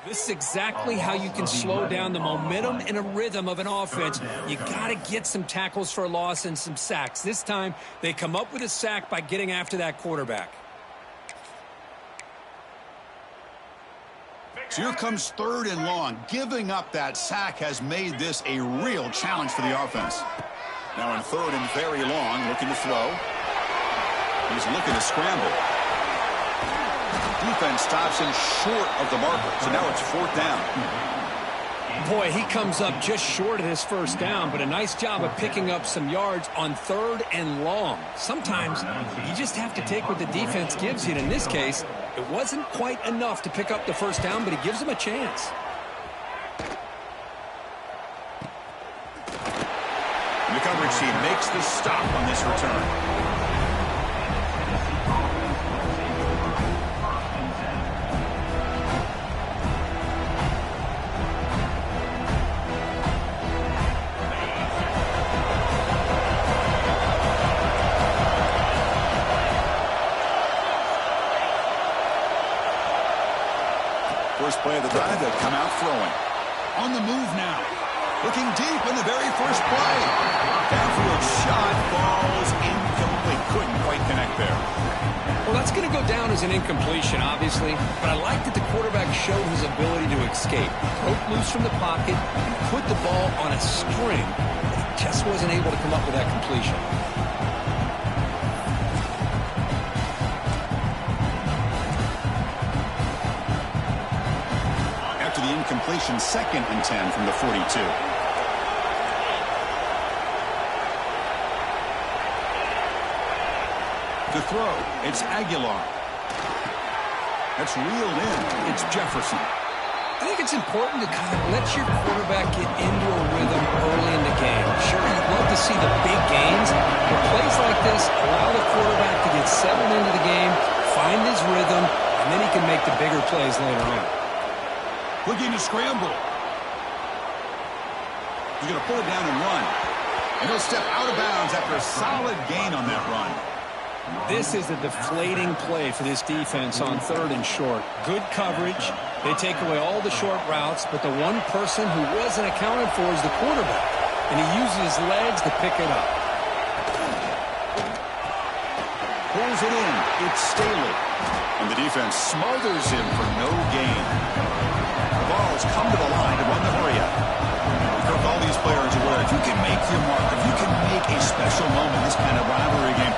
This is exactly how you can slow down the momentum and a rhythm of an offense. You got to get some tackles for a loss and some sacks. This time, they come up with a sack by getting after that quarterback. So here comes 3rd and long. Giving up that sack has made this a real challenge for the offense. Now in 3rd and very long, looking to throw. He's looking to scramble. Defense stops him short of the marker, so now it's 4th down. Boy, he comes up just short of his 1st down, but a nice job of picking up some yards on 3rd and long. Sometimes you just have to take what the defense gives you, and in this case, it wasn't quite enough to pick up the 1st down, but it gives him a chance. The coverage team makes the stop on this return. First play of the drive, they'll come out throwing. On the move now. Looking deep in the very first play. Downfield shot falls incomplete. Couldn't quite connect there. Well, that's going to go down as an incompletion, obviously. But I like that the quarterback showed his ability to escape. Broke loose from the pocket and put the ball on a string. But he just wasn't able to come up with that completion. After the incompletion, 2nd and 10 from the 42. To throw, it's Aguilar. That's reeled in. It's Jefferson. I think it's important to kind of let your quarterback get into a rhythm early in the game. Sure, you'd love to see the big gains, but plays like this allow the quarterback to get settled into the game, find his rhythm, and then he can make the bigger plays later on. Looking to scramble. He's going to pull it down and run. And he'll step out of bounds after a solid gain on that run. This is a deflating play for this defense on 3rd and short. Good coverage. They take away all the short routes, but the one person who wasn't accounted for is the quarterback. And he uses his legs to pick it up. Pulls it in. It's Staley. And the defense smothers him for no gain. The ball's come to the line to run the hurry up. Kirk, all these players are aware, if you can make your mark, if you can make a special moment, this kind of rivalry game,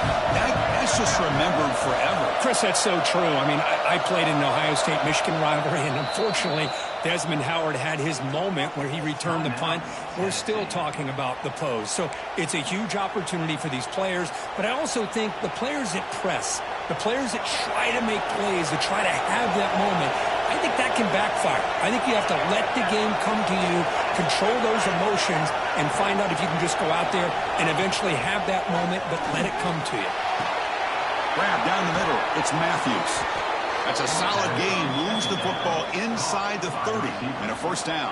that's just remembered forever. Chris, that's so true. I mean, I played in the Ohio State-Michigan rivalry, and unfortunately, Desmond Howard had his moment where he returned the punt. We're still talking about the pose. So it's a huge opportunity for these players, but I also think the players that press, the players that try to make plays, that try to have that moment, I think that can backfire. I think you have to let the game come to you, control those emotions, and find out if you can just go out there and eventually have that moment, but let it come to you. Grab down the middle. It's Matthews. That's a solid gain. Moves the football inside the 30 and a 1st down.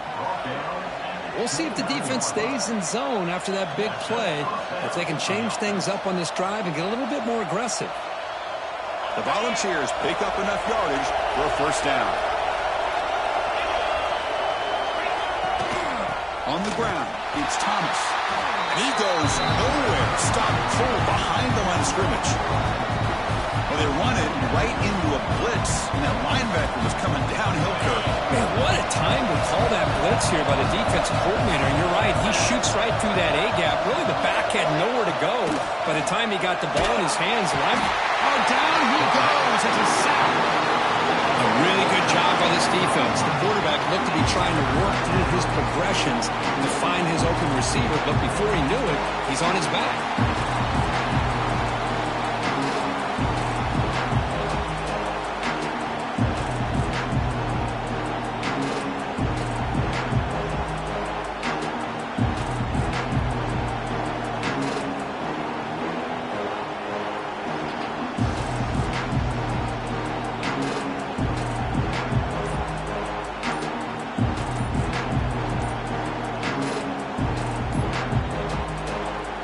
We'll see if the defense stays in zone after that big play, if they can change things up on this drive and get a little bit more aggressive. The Volunteers pick up enough yardage for a 1st down. On the ground, it's Thomas. He goes nowhere. Stop full behind the line of scrimmage. Well, they run it right into a blitz, and that linebacker was coming downhill, Kirk. Man, what a time to call that blitz here by the defensive coordinator. And you're right, he shoots right through that A-gap. Really, the back had nowhere to go. By the time he got the ball in his hands, down he goes. It's a sack. A really good job by this defense. The quarterback looked to be trying to work through his progressions to find his open receiver, but before he knew it, he's on his back.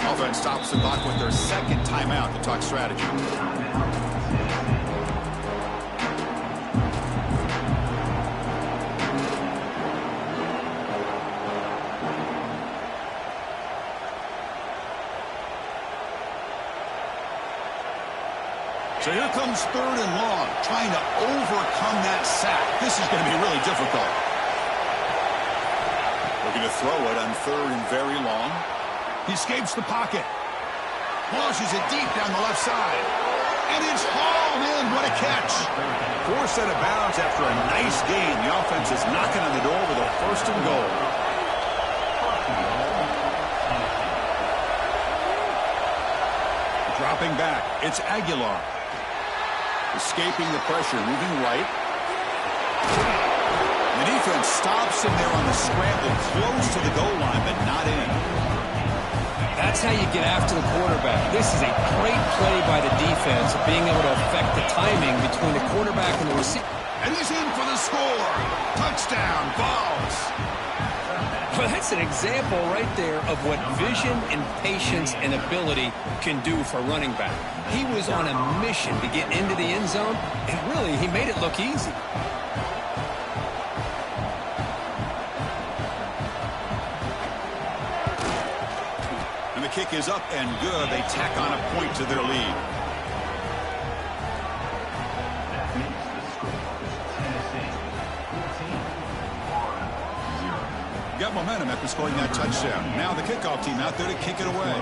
Offense stops the clock with their 2nd timeout to talk strategy. So here comes 3rd and long, trying to overcome that sack. This is going to be really difficult. Looking to throw it on 3rd and very long. He escapes the pocket. Launches it deep down the left side. And it's hauled in. What a catch. Forced out of bounds after a nice gain. The offense is knocking on the door with a 1st and goal. Dropping back. It's Aguilar. Escaping the pressure. Moving right. The defense stops him there on the scramble. Close to the goal line, but not in. That's how you get after the quarterback. This is a great play by the defense of being able to affect the timing between the quarterback and the receiver. And he's in for the score. Touchdown, Vols. Well, that's an example right there of what vision and patience and ability can do for running back. He was on a mission to get into the end zone, and really, he made it look easy. The kick is up and good. They tack on a point to their lead. Got momentum after scoring that touchdown. Now the kickoff team out there to kick it away.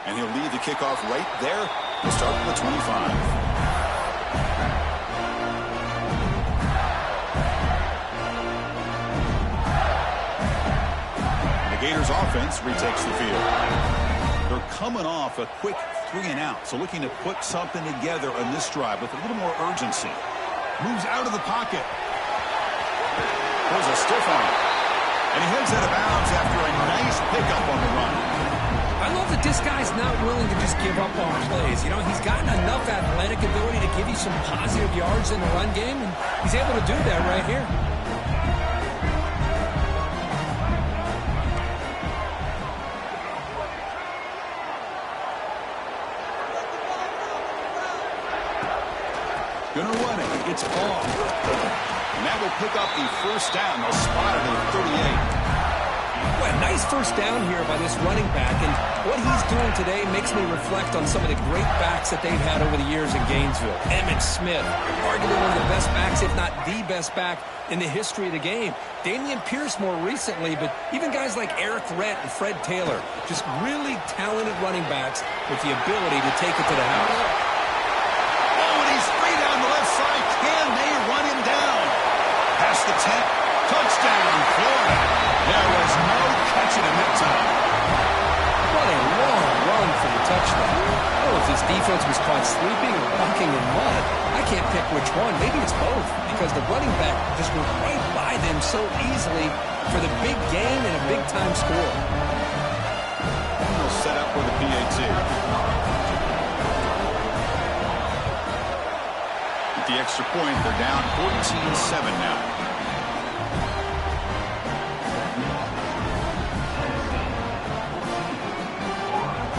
And he'll lead the kickoff right there. He'll start with the 25. Gators offense retakes the field. They're coming off a quick 3 and out, so looking to put something together on this drive with a little more urgency. Moves out of the pocket. Throws a stiff arm. And he heads out of bounds after a nice pickup on the run. I love that this guy's not willing to just give up on plays. You know, he's gotten enough athletic ability to give you some positive yards in the run game, and he's able to do that right here. Gonna run it. It's off. And that will pick up the 1st down. They'll spot it at 38. Well, nice 1st down here by this running back. And what he's doing today makes me reflect on some of the great backs that they've had over the years in Gainesville. Emmitt Smith, arguably one of the best backs, if not the best back in the history of the game. Damian Pierce more recently, but even guys like Eric Rett and Fred Taylor, just really talented running backs with the ability to take it to the house. Can they run him down? Past the 10. Touchdown, Florida. There was no catching him that time. What a long run for the touchdown. Oh, if this defense was caught sleeping or walking in mud, I can't pick which one. Maybe it's both, because the running back just went right by them so easily for the big gain and a big-time score. And they'll set up for the PAT. The extra point, they're down 14-7 now.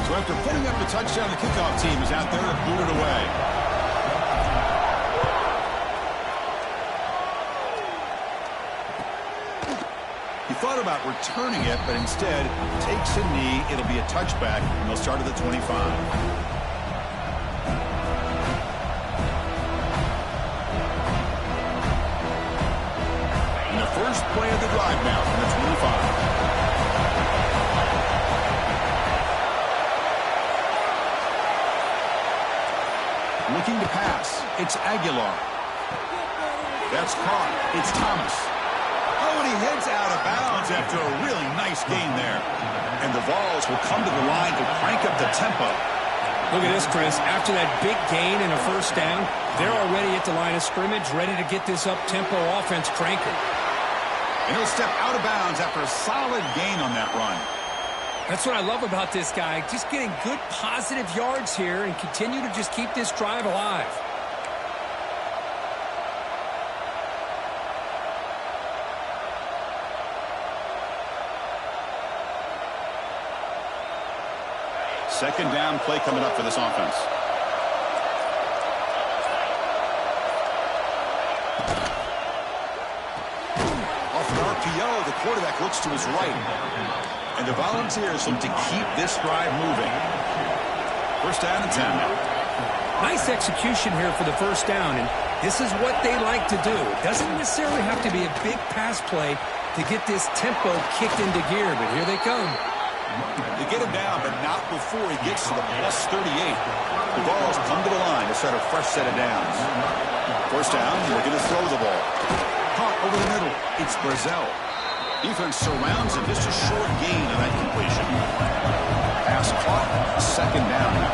So after putting up the touchdown, the kickoff team is out there to boot it away. He thought about returning it, but instead takes a knee. It'll be a touchback, and they'll start at the 25. First play of the drive now from the 25. Looking to pass. It's Aguilar. That's caught. It's Thomas. Oh, and he heads out of bounds after a really nice gain there. And the Vols will come to the line to crank up the tempo. Look at this, Chris. After that big gain and a 1st down, they're already at the line of scrimmage, ready to get this up-tempo offense cranking. And he'll step out of bounds after a solid gain on that run. That's what I love about this guy. Just getting good positive yards here and continue to just keep this drive alive. Second down play coming up for this offense. Off an RPO, the quarterback looks to his right. And the Volunteers look to keep this drive moving. First down and 10 now. Nice execution here for the first down, and this is what they like to do. It doesn't necessarily have to be a big pass play to get this tempo kicked into gear, but here they come. They get him down, but not before he gets to the plus 38. The Vols come to the line to set a fresh set of downs. First down, they're going to throw the ball. Caught over the middle. It's Brazel. Defense surrounds him. Just a short gain on that completion. Pass caught. Second down now.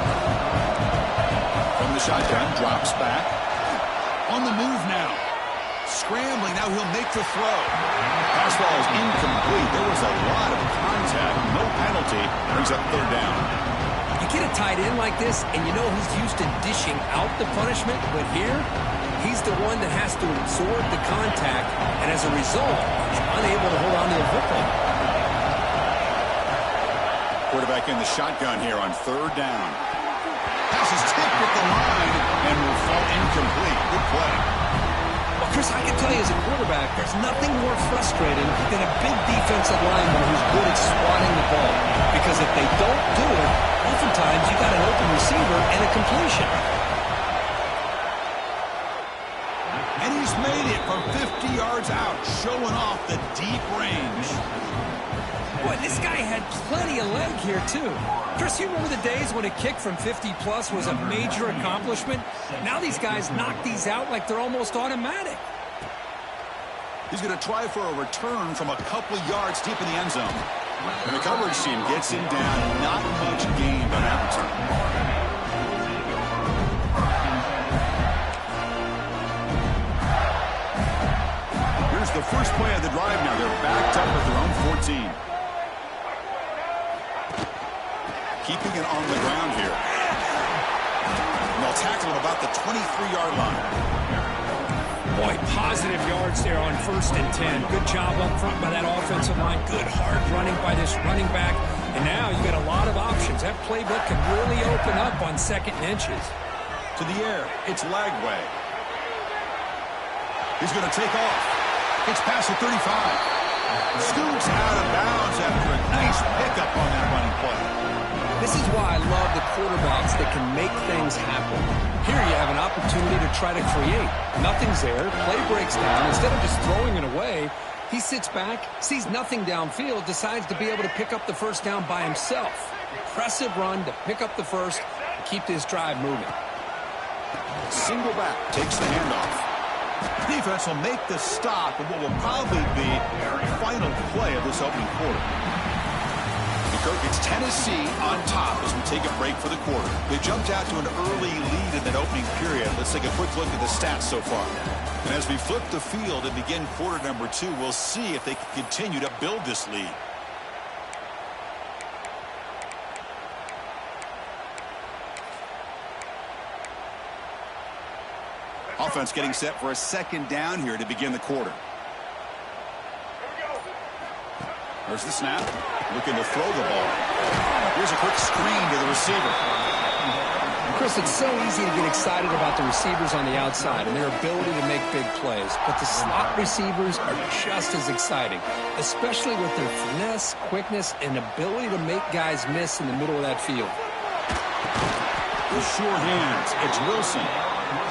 From the shotgun, drops back. On the move now. Scrambling. Now he'll make the throw. Pass ball is incomplete. There was a lot of contact. No penalty. Brings up third down. You get a tight end like this, and you know he's used to dishing out the punishment, but here, he's the one that has to absorb the contact, and as a result, he's unable to hold on to the football. Quarterback in the shotgun here on third down. Pass is tipped at the line and will fall incomplete. Good play. Well, Chris, I can tell you as a quarterback, there's nothing more frustrating than a big defensive lineman who's good at swatting the ball. Because if they don't do it, oftentimes you got an open receiver and a completion. And he's made it from 50 yards out, showing off the deep range. Boy, this guy had plenty of leg here, too. Chris, you remember the days when a kick from 50-plus was a major accomplishment? Now these guys knock these out like they're almost automatic. He's going to try for a return from a couple yards deep in the end zone. And the coverage team gets him down. Not much gained on that return. Here's the first play of the drive now. They're backed up at their own 14. Keeping it on the ground here. And they'll tackle him about the 23-yard line. Boy, positive yards there on 1st and 10. Good job up front by that offensive line. Good hard running by this running back. And now you got a lot of options. That playbook can really open up on 2nd and inches. To the air, it's Lagway. He's going to take off. It's past the 35. Scoots out of bounds after a nice pickup on that running play. This is why I love the quarterbacks that can make things happen. Here you have an opportunity to try to create. Nothing's there. Play breaks down. Instead of just throwing it away, he sits back, sees nothing downfield, decides to be able to pick up the first down by himself. Impressive run to pick up the first and keep this drive moving. Single back takes the handoff. Defense will make the stop in what will probably be the final play of this opening quarter. It's Tennessee on top as we take a break for the quarter. They jumped out to an early lead in that opening period. Let's take a quick look at the stats so far. And as we flip the field and begin quarter number 2, we'll see if they can continue to build this lead. Offense getting set for a second down here to begin the quarter. There's the snap. Looking to throw the ball. Here's a quick screen to the receiver. Chris, it's so easy to get excited about the receivers on the outside and their ability to make big plays. But the slot receivers are just as exciting, especially with their finesse, quickness, and ability to make guys miss in the middle of that field. With sure hands, it's Wilson.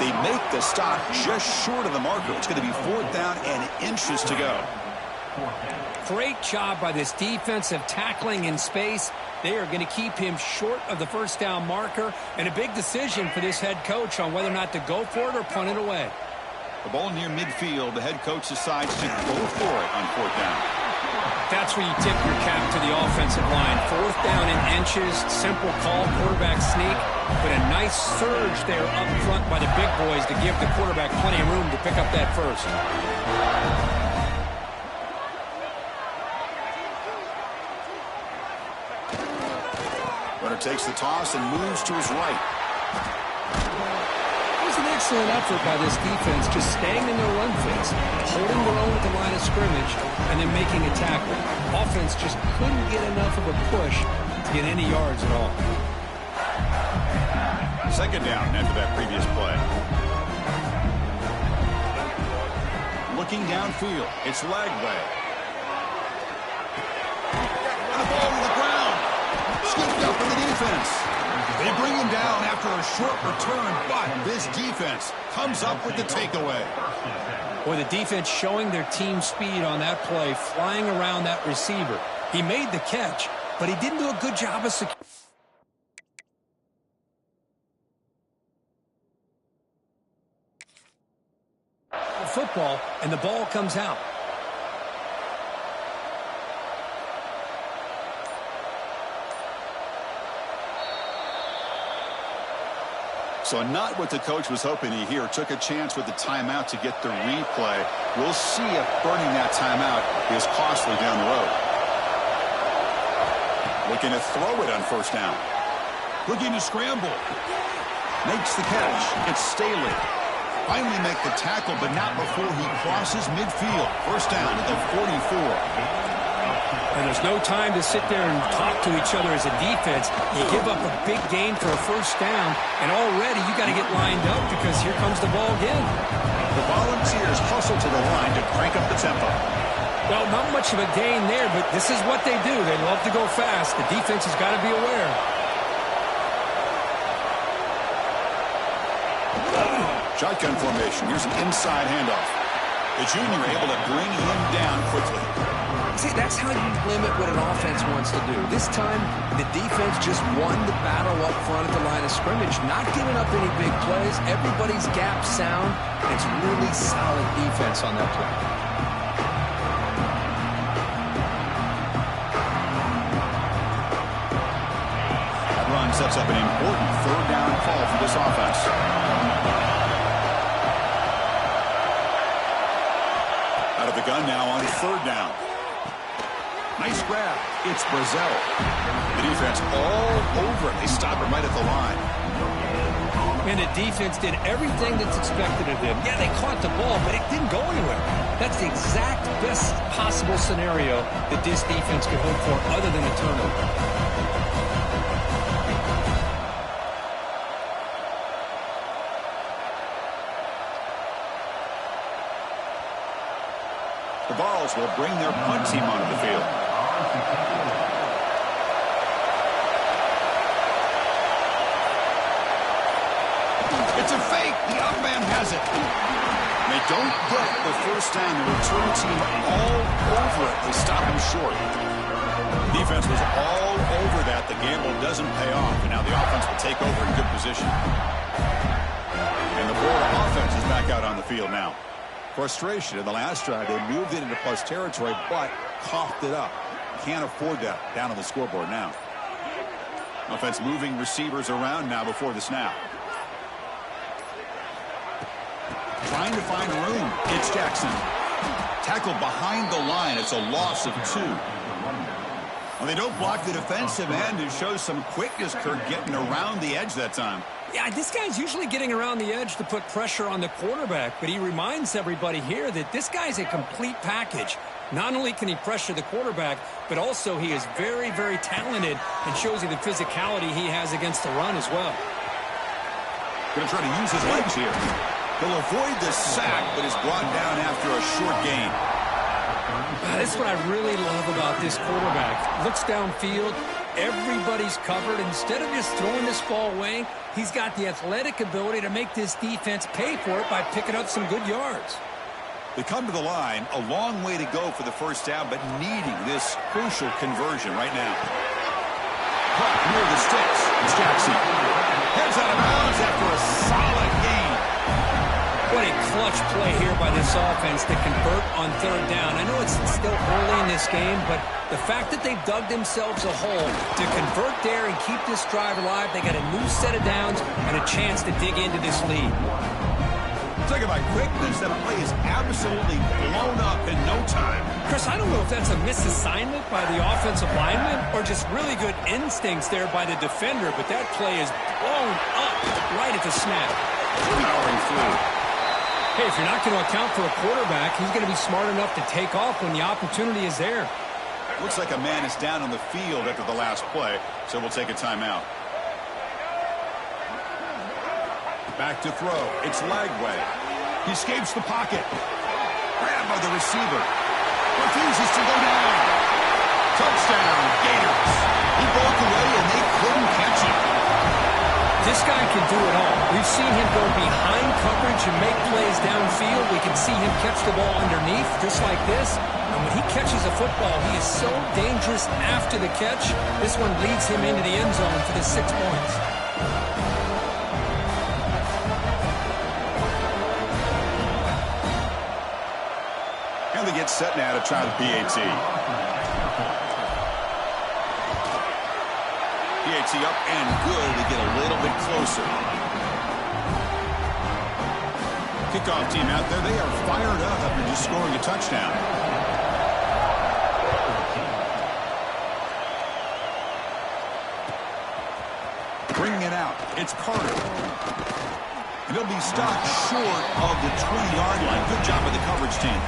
They make the stop just short of the marker. It's going to be 4th down and inches to go. Great job by this defensive tackling in space. They are going to keep him short of the first down marker, and a big decision for this head coach on whether or not to go for it or punt it away. The ball near midfield. The head coach decides to go for it on 4th down. That's where you tip your cap to the offensive line. 4th down in inches, simple call, quarterback sneak, but a nice surge there up front by the big boys to give the quarterback plenty of room to pick up that first. Runner takes the toss and moves to his right. It was an excellent effort by this defense, just staying in their run phase, holding their own at the line of scrimmage, and then making a tackle. Offense just couldn't get enough of a push to get any yards at all. Second down after that previous play. Looking downfield, it's Lagway. And the ball offense. They bring him down after a short return, but this defense comes up with the takeaway. Boy, the defense showing their team speed on that play, flying around that receiver. He made the catch, but he didn't do a good job of securing. Football, and the ball comes out. So not what the coach was hoping to hear. Took a chance with the timeout to get the replay. We'll see if burning that timeout is costly down the road. Looking to throw it on first down. Looking to scramble. Makes the catch. It's Staley. Finally make the tackle, but not before he crosses midfield. First down at the 44. And there's no time to sit there and talk to each other as a defense. You give up a big gain for a first down, and already you got to get lined up because here comes the ball again. The Volunteers hustle to the line to crank up the tempo. Well, not much of a gain there, but this is what they do. They love to go fast. The defense has got to be aware. Shotgun formation. Here's an inside handoff. The junior able to bring him down quickly. See, that's how you limit what an offense wants to do. This time, the defense just won the battle up front at the line of scrimmage, not giving up any big plays. Everybody's gap sound, and it's really solid defense on that play. That run sets up an important third down call for this offense. Out of the gun now on third down. Nice grab. It's Brazil. The defense all over it. They stop him right at the line. And the defense did everything that's expected of them. Yeah, they caught the ball, but it didn't go anywhere. That's the exact best possible scenario that this defense could hope for other than a turnover. The Vols will bring their punt team onto the field. It's a fake. The up man has it. They don't get the first down. The return team all over it. They stop him short. Defense was all over that. The gamble doesn't pay off. And now the offense will take over in good position. And the Florida offense is back out on the field now. Frustration in the last drive. They moved it into plus territory, but coughed it up. Can't afford that down on the scoreboard now. Offense moving receivers around now before the snap. Trying to find room. It's Jackson. Tackled behind the line. It's a loss of 2. Well, they don't block the defensive end and show some quickness, Kirk, getting around the edge that time. Yeah, this guy's usually getting around the edge to put pressure on the quarterback, but he reminds everybody here that this guy's a complete package. Not only can he pressure the quarterback, but also he is very, very talented and shows you the physicality he has against the run as well. Going to try to use his legs here. He'll avoid the sack, but is brought down after a short gain. This is what I really love about this quarterback. Looks downfield. Everybody's covered. Instead of just throwing this ball away, he's got the athletic ability to make this defense pay for it by picking up some good yards. They come to the line, a long way to go for the first down, but needing this crucial conversion right now. Caught near the sticks. It's Jackson. Heads out of bounds after a solid gain. What a clutch play here by this offense to convert on third down. I know it's still early in this game, but the fact that they've dug themselves a hole to convert there and keep this drive alive, they got a new set of downs and a chance to dig into this lead. Talk about quickness. That play is absolutely blown up in no time. Chris, I don't know if that's a misassignment by the offensive lineman or just really good instincts there by the defender, but that play is blown up right at the snap. Powering through. Hey, if you're not going to account for a quarterback, he's going to be smart enough to take off when the opportunity is there. Looks like a man is down on the field after the last play, so we'll take a timeout. Back to throw. It's Lagway. He escapes the pocket. Grabbed by the receiver. Refuses to go down. Touchdown, Gators. He broke away and they couldn't catch him. This guy can do it all. We've seen him go behind coverage and make plays downfield. We can see him catch the ball underneath, just like this. And when he catches a football, he is so dangerous after the catch. This one leads him into the end zone for the 6 points. And they get set now to try the PAT. PAT up and good to get a little bit closer. Kickoff team out there, they are fired up after just scoring a touchdown. Bringing it out, it's Carter. And he'll be stopped short of the 20-yard line. Good job by the coverage team.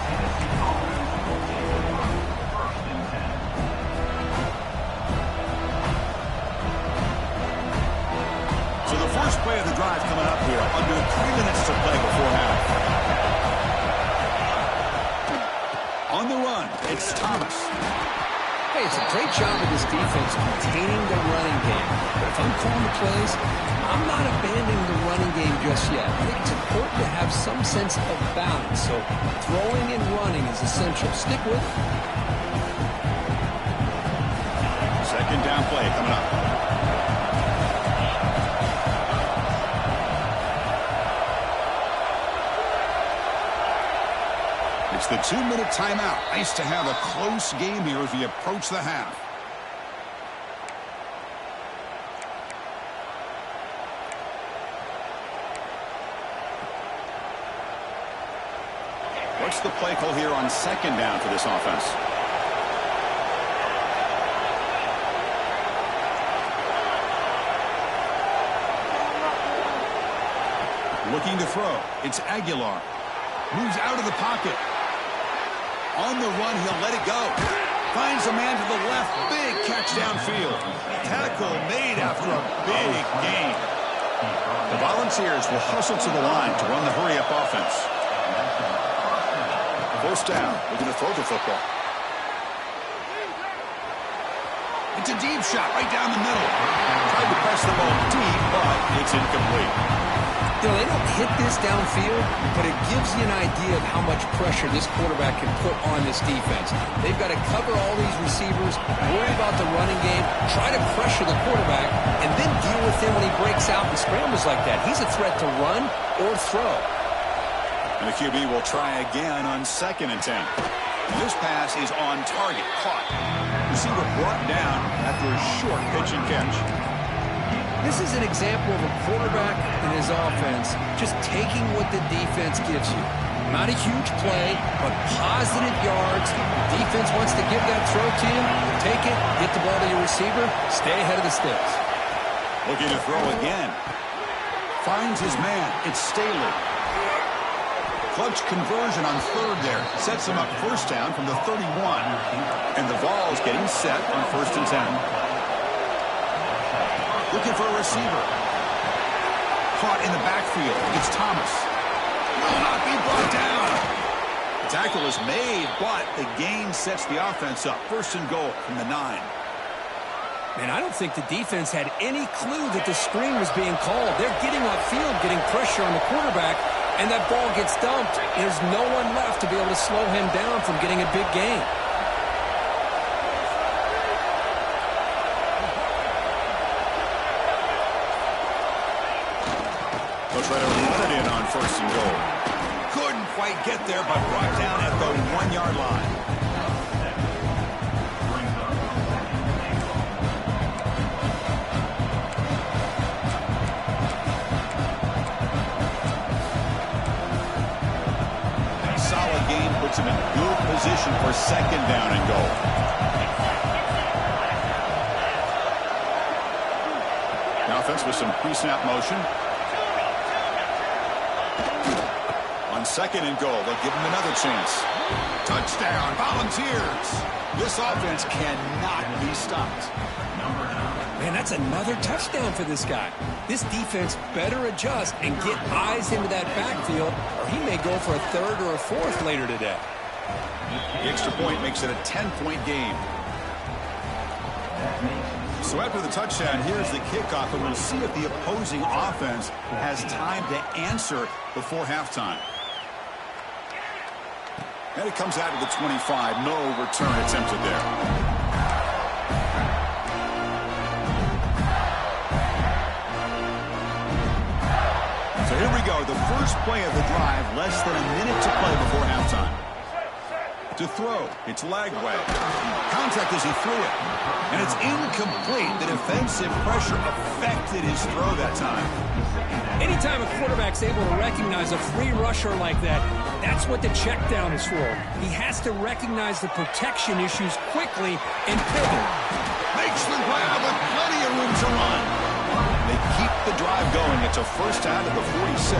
So the first play of the drive coming up here. Under 3 minutes to play before half. On the run, it's Thomas. Hey, it's a great job of this defense containing the running game. But if I'm calling the plays, I'm not abandoning the running game just yet. I think it's important to have some sense of balance. So throwing and running is essential. Stick with it. Second down play coming up. It's the 2-minute timeout. Nice to have a close game here as we approach the half. What's the play call here on second down for this offense? Looking to throw. It's Aguilar. Moves out of the pocket. On the run, he'll let it go. Finds a man to the left. Big catch downfield. Tackle made after a big gain. The Volunteers will hustle to the line to run the hurry-up offense. First down. We're going to throw the football. It's a deep shot right down the middle. Tried to press the ball deep, but it's incomplete. You know, they don't hit this downfield, but it gives you an idea of how much pressure this quarterback can put on this defense. They've got to cover all these receivers, worry about the running game, try to pressure the quarterback, and then deal with him when he breaks out and scrambles like that. He's a threat to run or throw. And the QB will try again on 2nd and 10. And this pass is on target, caught. Receiver brought down after a short pitch and catch. This is an example of a quarterback and his offense just taking what the defense gives you. Not a huge play, but positive yards. The defense wants to give that throw to you. Take it, get the ball to your receiver, stay ahead of the sticks. Looking to throw again. Finds his man. It's Staley. Clutch conversion on 3rd there. Sets him up first down from the 31. And the Vols getting set on 1st and 10. Looking for a receiver. Caught in the backfield. It's Thomas. Will not be brought down. The tackle is made, but the gain sets the offense up. 1st and goal from the 9. Man, I don't think the defense had any clue that the screen was being called. They're getting upfield, getting pressure on the quarterback, and that ball gets dumped. There's no one left to be able to slow him down from getting a big gain. Try to run it in on 1st and goal. Couldn't quite get there, but brought down at the 1-yard line. A solid game puts him in good position for 2nd down and goal. The offense with some pre-snap motion. On 2nd and goal, they'll give him another chance. Touchdown, Volunteers. This offense cannot be stopped. Man, that's another touchdown for this guy. This defense better adjust and get eyes into that backfield, or he may go for a 3rd or a 4th later today. The extra point makes it a 10-point game. So after the touchdown, here's the kickoff, and we'll see if the opposing offense has time to answer before halftime. And it comes out to the 25. No return attempted there. So here we go. The first play of the drive, less than a minute to play before halftime. To throw, it's leg way. Contact as he threw it. And it's incomplete. The defensive pressure affected his throw that time. Anytime a quarterback's able to recognize a free rusher like that, that's what the check down is for. He has to recognize the protection issues quickly and pivot. Makes the grab with plenty of room to run. They keep the drive going. It's a first out of the 46.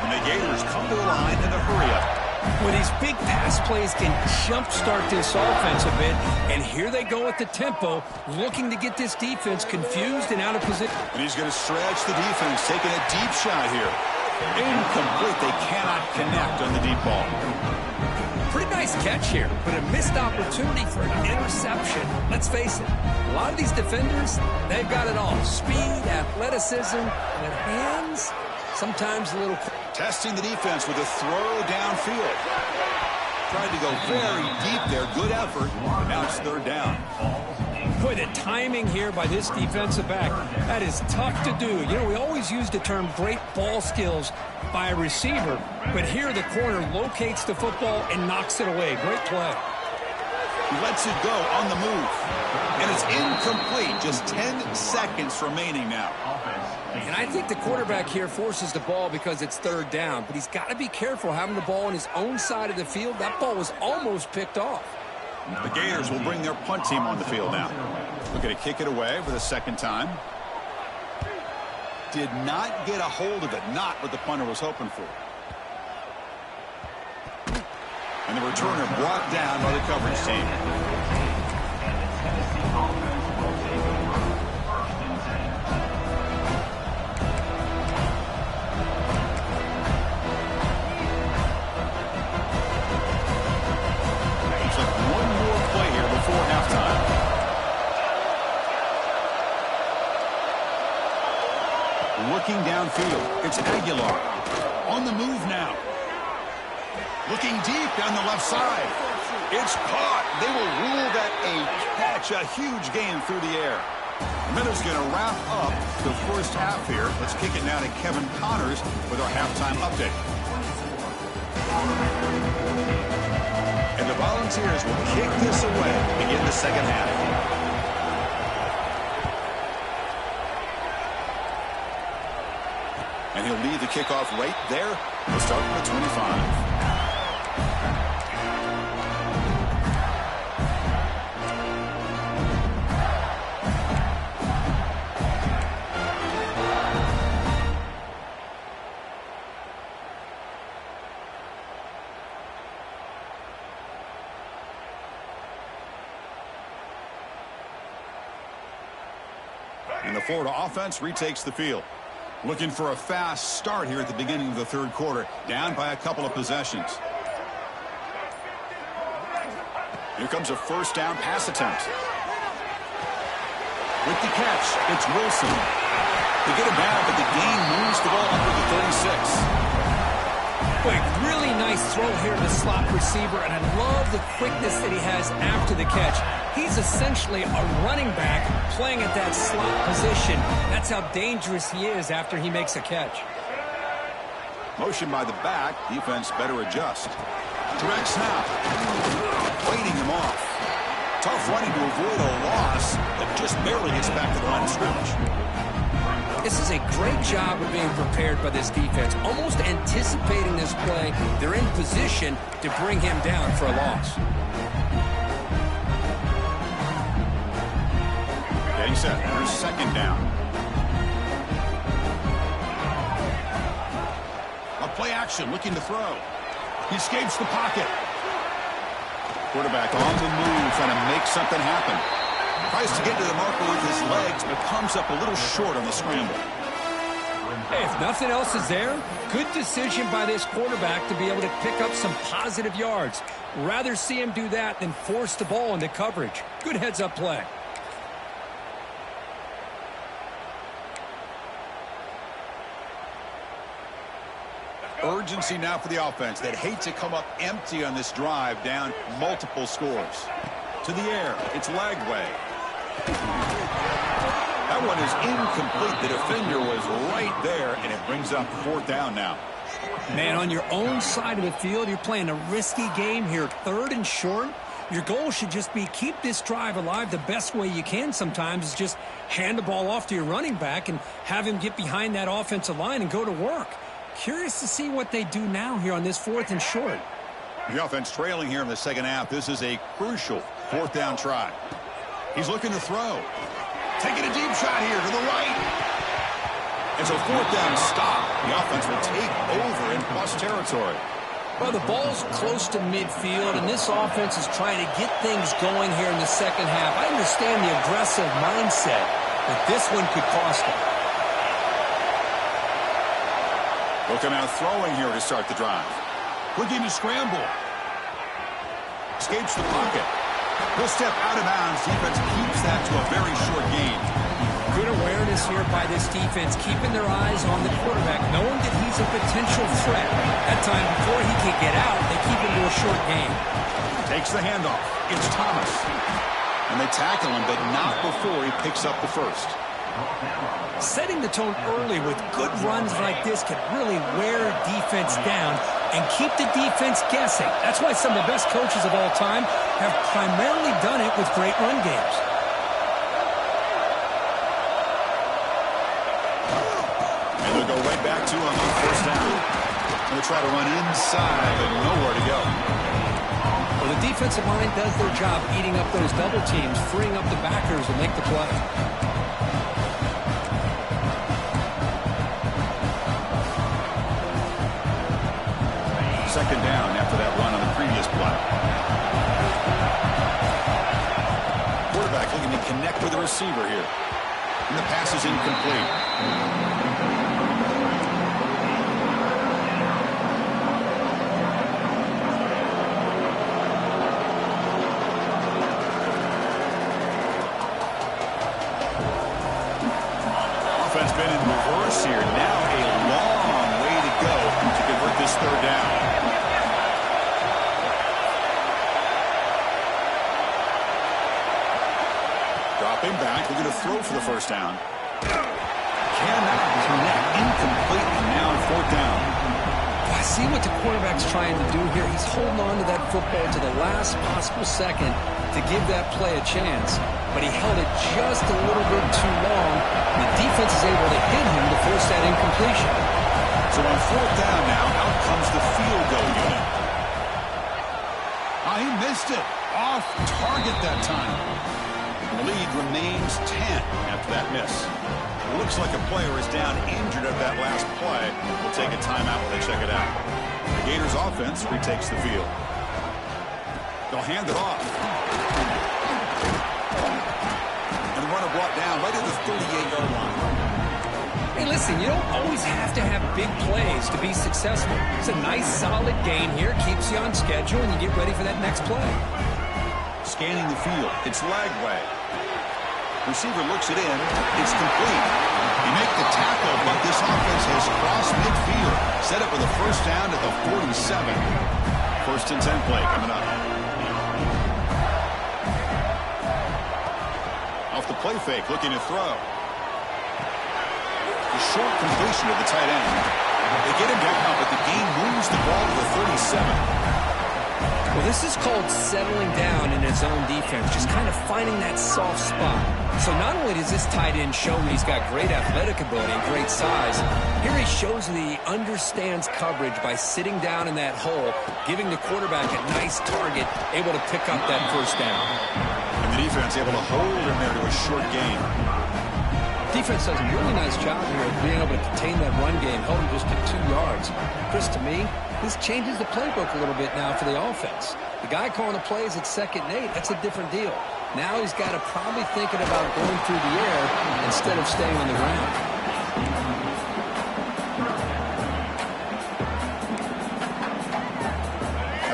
And the Gators come to the line in a hurry-up. Well, these big pass plays can jumpstart this offense a bit, and here they go at the tempo, looking to get this defense confused and out of position. And he's going to stretch the defense, taking a deep shot here. Incomplete. They cannot connect on the deep ball. Pretty nice catch here, but a missed opportunity for an interception. Let's face it, a lot of these defenders, they've got it all. Speed, athleticism, and hands, sometimes a little... Testing the defense with a throw downfield. Tried to go very deep there. Good effort. Now it's third down. Boy, the timing here by this defensive back, that is tough to do. You know, we always use the term great ball skills by a receiver, but here the corner locates the football and knocks it away. Great play. He lets it go on the move. And it's incomplete. Just 10 seconds remaining now. And I think the quarterback here forces the ball because it's third down, but he's got to be careful having the ball on his own side of the field. That ball was almost picked off. The Gators will bring their punt team on the field now. Looking to kick it away for the second time. Did not get a hold of it. Not what the punter was hoping for. And the returner brought down by the coverage team. Looking downfield, it's Aguilar. On the move now. Looking deep down the left side. It's caught. They will rule that a catch, a huge gain through the air. Miller's going to wrap up the first half here. Let's kick it now to Kevin Connors with our halftime update. And the Volunteers will kick this away to begin the second half. And he'll lead the kickoff right there. We'll start with the 25. And the Florida offense retakes the field. Looking for a fast start here at the beginning of the third quarter. Down by a couple of possessions. Here comes a first down pass attempt. With the catch, it's Wilson. They get him down, but the gain moves the ball up to the 36. Boy, really nice throw here to the slot receiver, and I love the quickness that he has after the catch. He's essentially a running back playing at that slot position. That's how dangerous he is after he makes a catch. Motion by the back. Defense better adjust. Direct snap. Waiting him off. Tough running to avoid a loss, but just barely gets back to the line of scrimmage. This is a great job of being prepared by this defense. Almost anticipating this play, they're in position to bring him down for a loss. Getting set. There's second down. A play action, looking to throw. He escapes the pocket. Quarterback on the move, trying to make something happen. Tries to get to the marker with his legs, but comes up a little short on the scramble. Hey, if nothing else is there, good decision by this quarterback to be able to pick up some positive yards. Rather see him do that than force the ball into coverage. Good heads-up play. Urgency now for the offense. They'd hate to come up empty on this drive, down multiple scores. To the air, it's Lagway. That one is incomplete. The defender was right there, and it brings up 4th down now. Man, on your own side of the field, you're playing a risky game here. 3rd and short. Your goal should just be keep this drive alive. The best way you can sometimes is just hand the ball off to your running back and have him get behind that offensive line and go to work. Curious to see what they do now here on this 4th and short. The offense trailing here in the second half. This is a crucial 4th down try. He's looking to throw. Taking a deep shot here to the right. It's a 4th down stop. The offense will take over in plus territory. Well, the ball's close to midfield, and this offense is trying to get things going here in the second half. I understand the aggressive mindset, but this one could cost them. Looking out throwing here to start the drive. Looking to scramble. Escapes the pocket. He'll step out of bounds. Defense keeps that to a very short gain. Good awareness here by this defense, keeping their eyes on the quarterback, knowing that he's a potential threat. That time, before he can get out, they keep him to a short gain. Takes the handoff. It's Thomas. And they tackle him, but not before he picks up the first. Setting the tone early with good runs like this can really wear a defense down and keep the defense guessing. That's why some of the best coaches of all time have primarily done it with great run games. They'll go right back to him on 1st down. They'll try to run inside and nowhere to go. Well, the defensive line does their job eating up those double teams, freeing up the backers to make the play. 2nd down after that run on the previous play. Quarterback looking to connect with the receiver here. And the pass is incomplete. Offense been in reverse here. Now a long way to go to convert this 3rd down. Dropping back, looking to throw for the 1st down. Cannot connect, incomplete, and now 4th down. I see what the quarterback's trying to do here. He's holding on to that football to the last possible second to give that play a chance, but he held it just a little bit too long, and the defense is able to hit him to force that incompletion. So on 4th down now, out comes the field goal unit. He missed it. Off target that time. The lead remains 10 after that miss. It looks like a player is down injured at that last play. We'll take a timeout while they check it out. The Gators offense retakes the field. They'll hand it off. And the runner brought down right at the 38-yard line. Hey, listen, you don't always have to have big plays to be successful. It's a nice, solid gain here. Keeps you on schedule, and you get ready for that next play. Scanning the field. It's Lagway. Receiver looks it in. It's complete. They make the tackle, but this offense has crossed midfield. Set up with a 1st down at the 47. 1st and 10 play coming up. Off the play fake, looking to throw. The short completion of the tight end. They get him down, but the game moves the ball to the 37. Well, this is called settling down in his own defense, just kind of finding that soft spot. So not only does this tight end show that he's got great athletic ability and great size, here he shows that he understands coverage by sitting down in that hole, giving the quarterback a nice target, able to pick up that 1st down. And the defense able to hold him there to a short gain. Defense does a really nice job here of being able to contain that run game, held him just to 2 yards. Chris, to me, this changes the playbook a little bit now for the offense. The guy calling the plays at 2nd and 8, that's a different deal. Now he's got to probably thinking about going through the air instead of staying on the ground.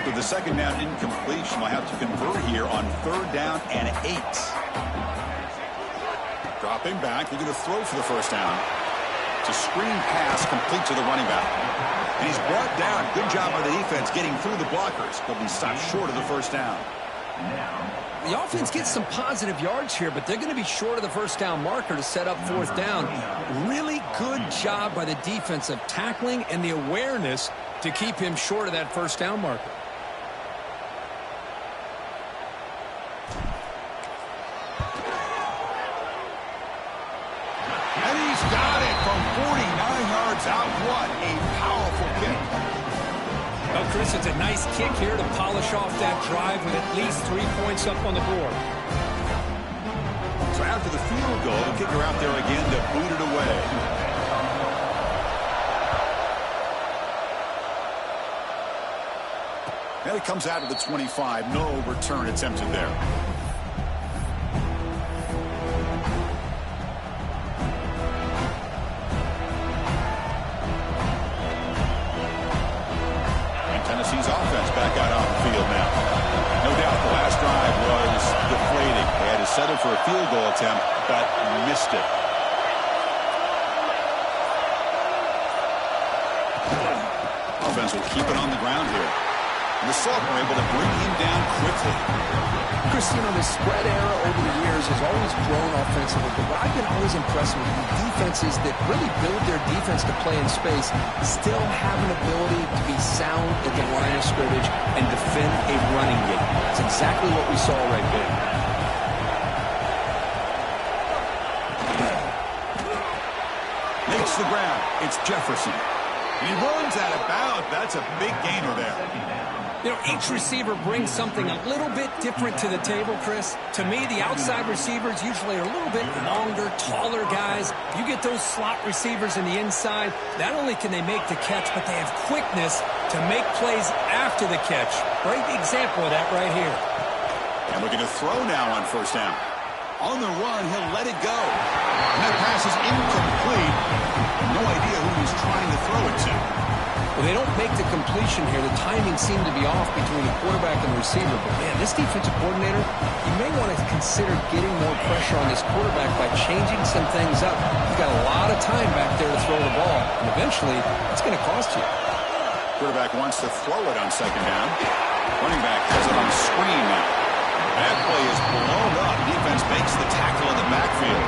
After the 2nd down incompletion, we'll have to convert here on 3rd down and 8. Dropping back, looking to throw for the 1st down. It's a screen pass complete to the running back. And he's brought down. Good job by the defense getting through the blockers. He'll be stopped short of the first down. The offense gets some positive yards here, but they're going to be short of the first down marker to set up fourth down. Really good job by the defense of tackling and the awareness to keep him short of that first down marker. And he's got it from 49 yards out. What a powerful kick. Well, Chris, it's a nice kick here to polish off that drive with at least 3 points up on the board. So after the field goal, the kicker out there again to boot it away. And it comes out of the 25. No return attempted there. Tennessee's offense back out on the field now. No doubt the last drive was deflating. They had to settle for a field goal attempt, but missed it. Offense will keep it on the ground here. And the Sultan were able to bring him down quickly. Chris, you know, the spread era over the years has always grown offensively, but what I've been always impressed with is defenses that really build their defense to play in space still have an ability to be sound at the line of scrimmage and defend a running game. That's exactly what we saw right there. Makes the ground. It's Jefferson. And he runs out of bounds. That's a big gainer there. You know, each receiver brings something a little bit different to the table, Chris. To me, the outside receivers usually are a little bit longer, taller guys. You get those slot receivers in the inside, not only can they make the catch, but they have quickness to make plays after the catch. Great example of that right here. And looking to throw now on first down. On the run, he'll let it go. And that pass is incomplete. No idea who he's trying to throw it to. Well, they don't make the completion here. The timing seemed to be off between the quarterback and the receiver. But, man, this defensive coordinator, you may want to consider getting more pressure on this quarterback by changing some things up. He's got a lot of time back there to throw the ball. And eventually, it's going to cost you. Quarterback wants to throw it on second down. Running back has it on screen now. That play is blown up. Defense makes the tackle in the backfield.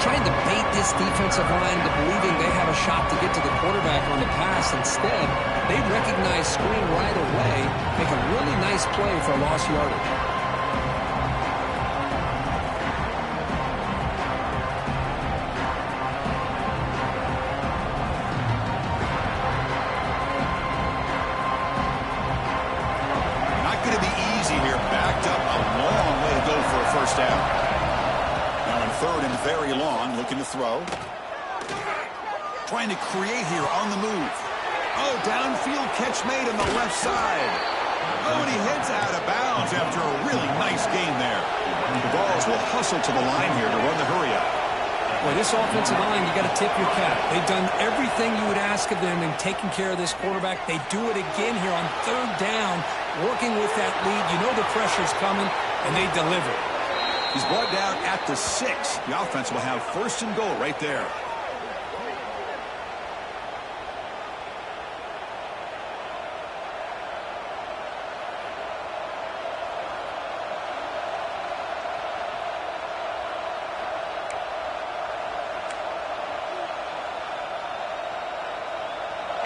Trying to bait this defensive line to believing they have a shot to get to the quarterback on the pass. Instead, they recognize screen right away, make a really nice play for lost yardage. Not going to be easy here. Backed up a long way to go for a first down. Third and very long, looking to throw. Trying to create here on the move. Oh, downfield catch made on the left side. Oh, and he heads out of bounds after a really nice gain there. The Vols will hustle to the line here to run the hurry-up. Boy, this offensive line, you got to tip your cap. They've done everything you would ask of them in taking care of this quarterback. They do it again here on third down, working with that lead. You know the pressure's coming, and they deliver. He's brought down at the 6. The offense will have first and goal right there.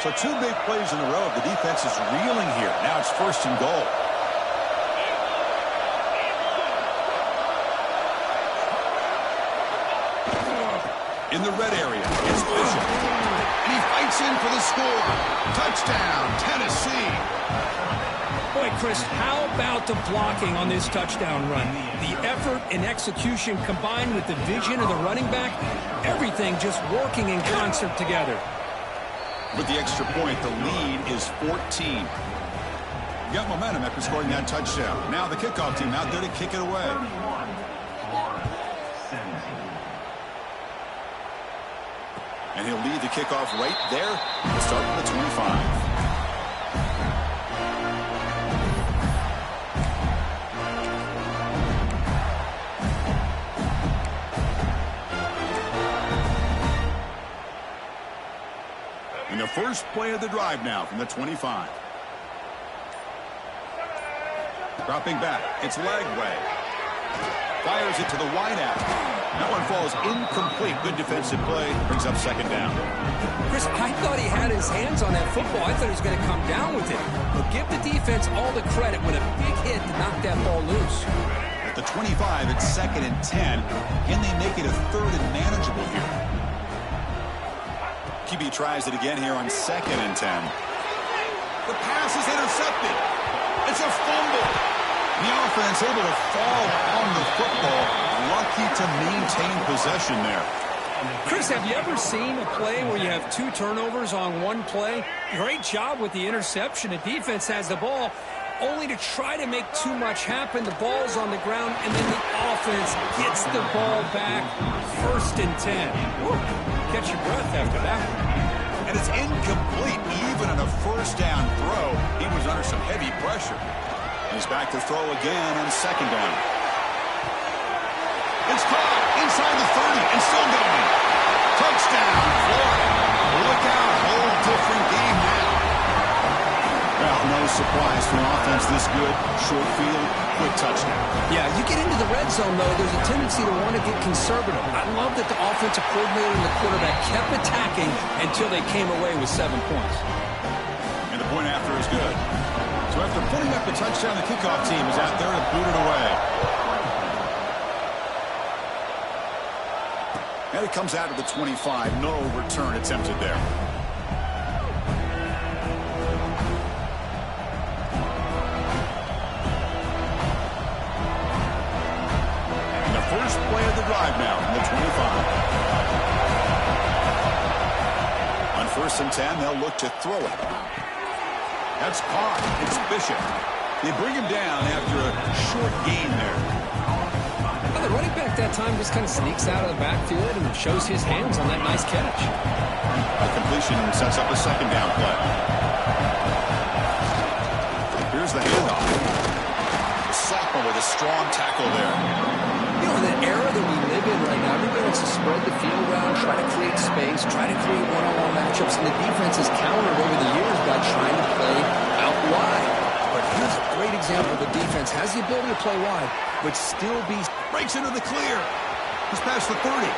So 2 big plays in a row. The defense is reeling here. Now it's first and goal. In the red area, it's Bishop. And he fights in for the score. Touchdown, Tennessee. Boy, Chris, how about the blocking on this touchdown run? The effort and execution combined with the vision of the running back, everything just working in concert together. With the extra point, the lead is 14. You got momentum after scoring that touchdown. Now the kickoff team out there to kick it away. And he'll lead the kickoff right there. We'll start at the 25. first play of the drive now from the 25. Dropping back. It's Lagway. Fires it to the wideout. That one falls incomplete. Good defensive play. Brings up second down. Chris, I thought he had his hands on that football. I thought he was going to come down with it. But give the defense all the credit with a big hit to knock that ball loose. At the 25, it's 2nd and 10. Can they make it a 3rd and manageable here? QB tries it again here on 2nd and 10. The pass is intercepted. It's a fumble. The offense able to fall on the football. Lucky to maintain possession there. Chris, have you ever seen a play where you have 2 turnovers on one play? Great job with the interception. The defense has the ball, only to try to make too much happen. The ball's on the ground, and then the offense gets the ball back. 1st and 10. Woo. Catch your breath after that one. And it's incomplete. Even on a 1st down throw, he was under some heavy pressure. He's back to throw again on 2nd down. It's caught inside the 30 and still going. Touchdown, Florida. Look out, whole different game now. Well, no surprise for an offense this good. Short field, quick touchdown. Yeah, you get into the red zone, though, there's a tendency to want to get conservative. I love that the offensive coordinator and the quarterback kept attacking until they came away with 7 points. And the point after is good. So after putting up the touchdown, the kickoff team is out there to boot it away. And it comes out of the 25. No return attempted there. And the first play of the drive now from the 25. On 1st and 10, they'll look to throw it. That's caught. It's Bishop. They bring him down after a short gain there. Well, the running back that time just kind of sneaks out of the backfield and shows his hands on that nice catch. A completion sets up a 2nd down play. Here's the handoff. The sophomore with a strong tackle there. You know, in the era that we live in right now, everybody wants to spread the field around, try to create space, try to create one-on-one matchups, and the defense has countered over the years by trying to play out wide. But here's a great example. The defense has the ability to play wide, but still be... Breaks into the clear. He's past the 30.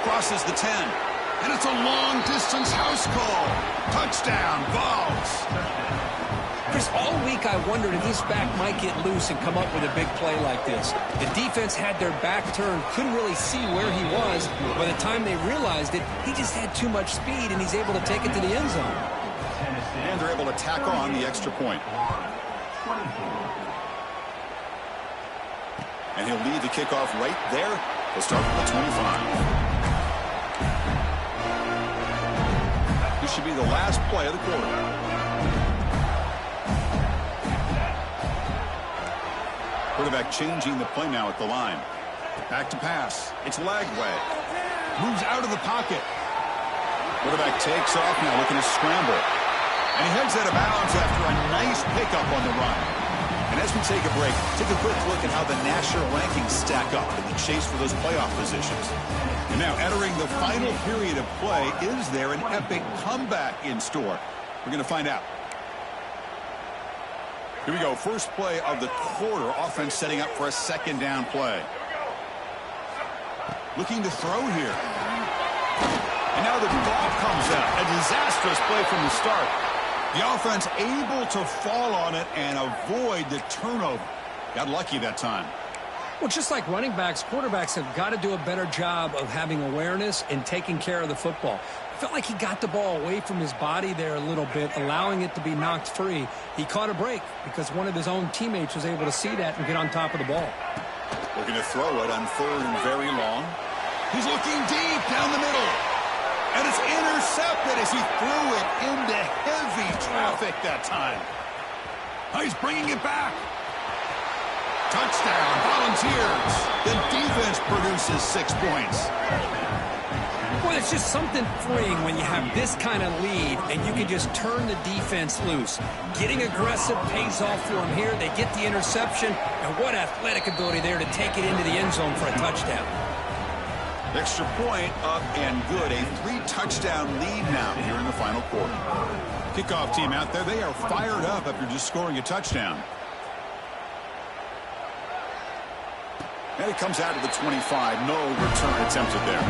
Crosses the 10. And it's a long-distance house call. Touchdown, Vols. Chris, all week I wondered if this back might get loose and come up with a big play like this. The defense had their back turned, couldn't really see where he was. By the time they realized it, he just had too much speed, and he's able to take it to the end zone. And they're able to tack on the extra point. And he'll lead the kickoff right there. He'll start with the 25. This should be the last play of the quarter. Quarterback changing the play now at the line. Back to pass. It's Lagway. Moves out of the pocket. Quarterback takes off now, looking to scramble. And he heads out of bounds after a nice pickup on the run. And as we take a break, take a quick look at how the national rankings stack up in the chase for those playoff positions. And now, entering the final period of play, is there an epic comeback in store? We're going to find out. Here we go. First play of the quarter. Offense setting up for a 2nd down play. Looking to throw here. And now the ball comes out. A disastrous play from the start. The offense able to fall on it and avoid the turnover. Got lucky that time. Well, just like running backs, quarterbacks have got to do a better job of having awareness and taking care of the football. Felt like he got the ball away from his body there a little bit, allowing it to be knocked free. He caught a break because one of his own teammates was able to see that and get on top of the ball. Looking to throw it on 3rd and very long. He's looking deep down the middle. And it's intercepted as he threw it into heavy traffic that time. Oh, he's bringing it back. Touchdown, Volunteers. The defense produces 6 points. Well, it's just something freeing when you have this kind of lead and you can just turn the defense loose. Getting aggressive pays off for them here. They get the interception, and what athletic ability there to take it into the end zone for a touchdown. Extra point up and good. A 3-touchdown lead now here in the final quarter. Kickoff team out there. They are fired up after just scoring a touchdown. And it comes out to the 25. No return attempted there.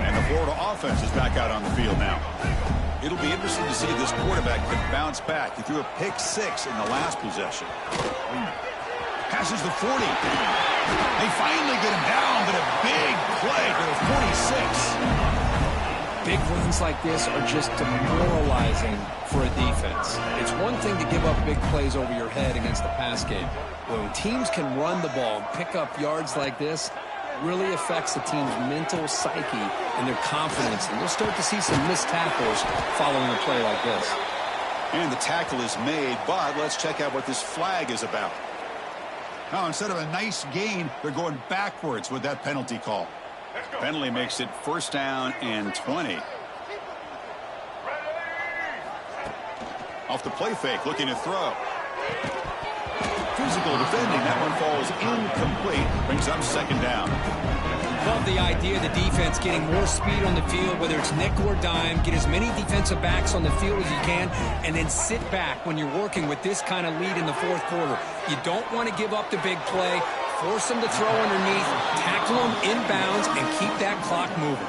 And the Florida offense is back out on the field now. It'll be interesting to see if this quarterback can bounce back. He threw a pick 6 in the last possession. Passes the 40. They finally get him down, but a big play to the 46. Big runs like this are just demoralizing for a defense. It's one thing to give up big plays over your head against the pass game. But when teams can run the ball and pick up yards like this, really affects the team's mental psyche and their confidence. And you'll start to see some missed tackles following a play like this. And the tackle is made, but let's check out what this flag is about. Now, instead of a nice gain, they're going backwards with that penalty call. Penalty makes it 1st down and 20. Off the play fake, looking to throw. Physical defending. That one falls incomplete. Brings up 2nd down. Love the idea of the defense getting more speed on the field, whether it's nickel or dime. Get as many defensive backs on the field as you can, and then sit back when you're working with this kind of lead in the 4th quarter. You don't want to give up the big play. Force them to throw underneath, tackle them inbounds, and keep that clock moving.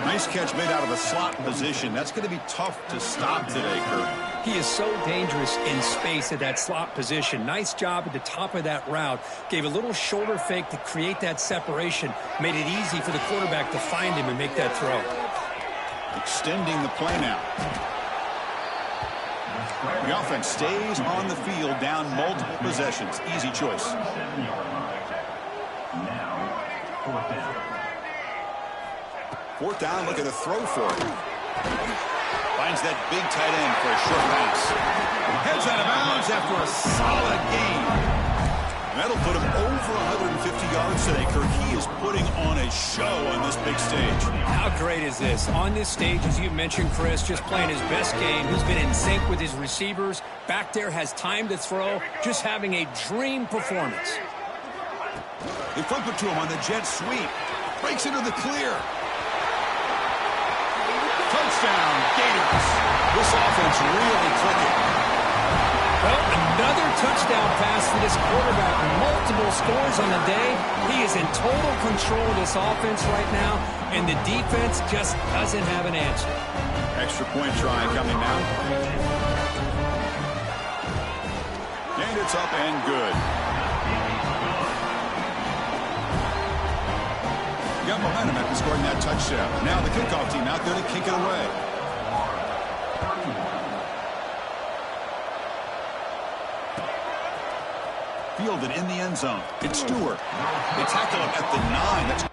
Nice catch made out of a slot position. That's going to be tough to stop today, Kurt. He is so dangerous in space at that slot position. Nice job at the top of that route. Gave a little shoulder fake to create that separation. Made it easy for the quarterback to find him and make that throw. Extending the play now. The offense stays on the field, down multiple possessions. Easy choice. Fourth down, looking to throw for it. Finds that big tight end for a short pass. Heads out of bounds after a solid gain. And that'll put him over 150 yards today, Kirk. He is putting on a show on this big stage. How great is this? On this stage, as you mentioned, Chris, just playing his best game. He's been in sync with his receivers. Back there, has time to throw. Just having a dream performance. They flip it to him on the jet sweep. Breaks into the clear. Touchdown, Gators. This offense really clicking. Well, another touchdown pass for this quarterback. Multiple scores on the day. He is in total control of this offense right now, and the defense just doesn't have an answer. Extra point try coming now. And it's up and good. Got momentum after scoring that touchdown. Now the kickoff team out there to kick it away. Fielded in the end zone. It's Stewart. They tackle him at the 9. That's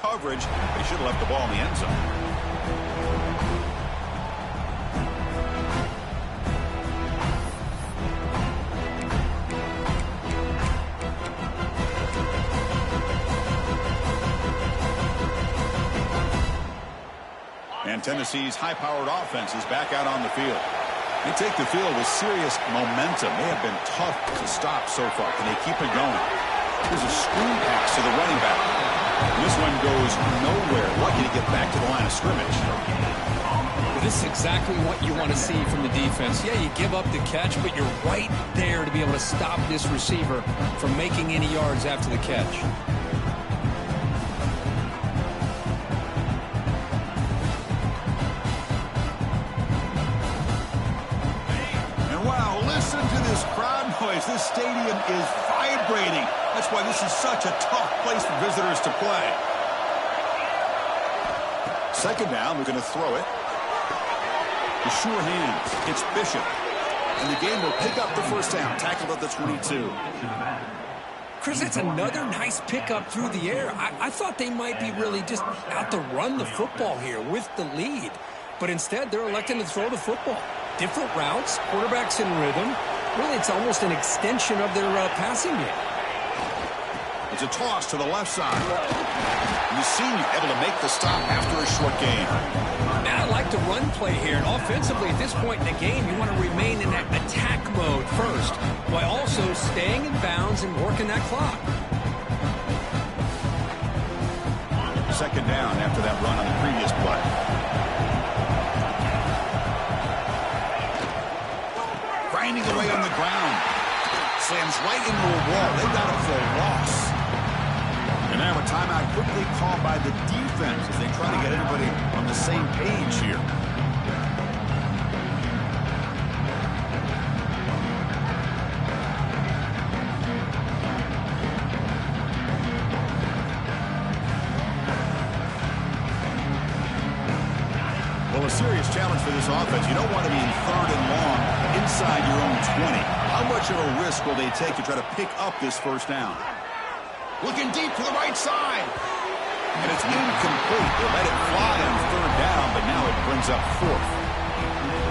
coverage. They should have left the ball in the end zone. And Tennessee's high-powered offense is back out on the field. They take the field with serious momentum. They have been tough to stop so far. Can they keep it going? There's a screen pass to the running back. This one goes nowhere. Lucky to get back to the line of scrimmage. This is exactly what you want to see from the defense. Yeah, you give up the catch, but you're right there to be able to stop this receiver from making any yards after the catch. And wow, listen to this crowd noise. This stadium is vibrating. That's why this is such a tough place for visitors to play. 2nd down, we're going to throw it. The sure hands. It's Bishop. And the game will pick up the 1st down. Tackled at the 22. Chris, that's another nice pickup through the air. I thought they might be really just out to run the football here with the lead. But instead, they're electing to throw the football. Different routes, quarterbacks in rhythm. Really, it's almost an extension of their passing game. It's a toss to the left side. And the senior able to make the stop after a short gain. Man, I like the run play here. And offensively, at this point in the game, you want to remain in that attack mode first, while also staying in bounds and working that clock. Second down after that run on the previous play. Grinding away on the ground. Slams right into a wall. They got it for a loss. And now a timeout quickly called by the defense as they try to get everybody on the same page here. Well, a serious challenge for this offense. You don't want to be in third and long inside your own 20. How much of a risk will they take to try to pick up this first down? Looking deep to the right side. And it's incomplete. They let it fly on third down, but now it brings up fourth.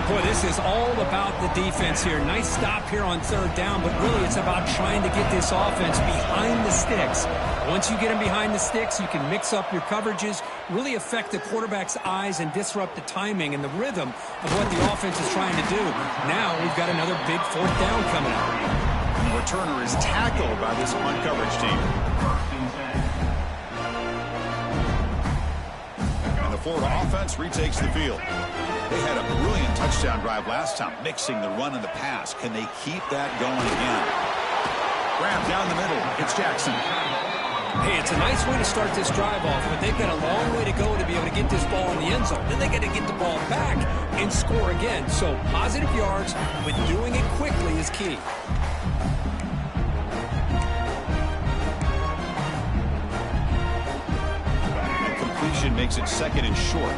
Boy, this is all about the defense here. Nice stop here on third down, but really it's about trying to get this offense behind the sticks. Once you get them behind the sticks, you can mix up your coverages, really affect the quarterback's eyes and disrupt the timing and the rhythm of what the offense is trying to do. Now we've got another big fourth down coming up. And the returner is tackled by this punt coverage team. And the Florida offense retakes the field. They had a brilliant touchdown drive last time, mixing the run and the pass. Can they keep that going again? Grab down the middle. It's Jackson. Hey, it's a nice way to start this drive off, but they've got a long way to go to be able to get this ball in the end zone. Then they got to get the ball back and score again. So positive yards, but doing it quickly is key. And completion makes it second and short.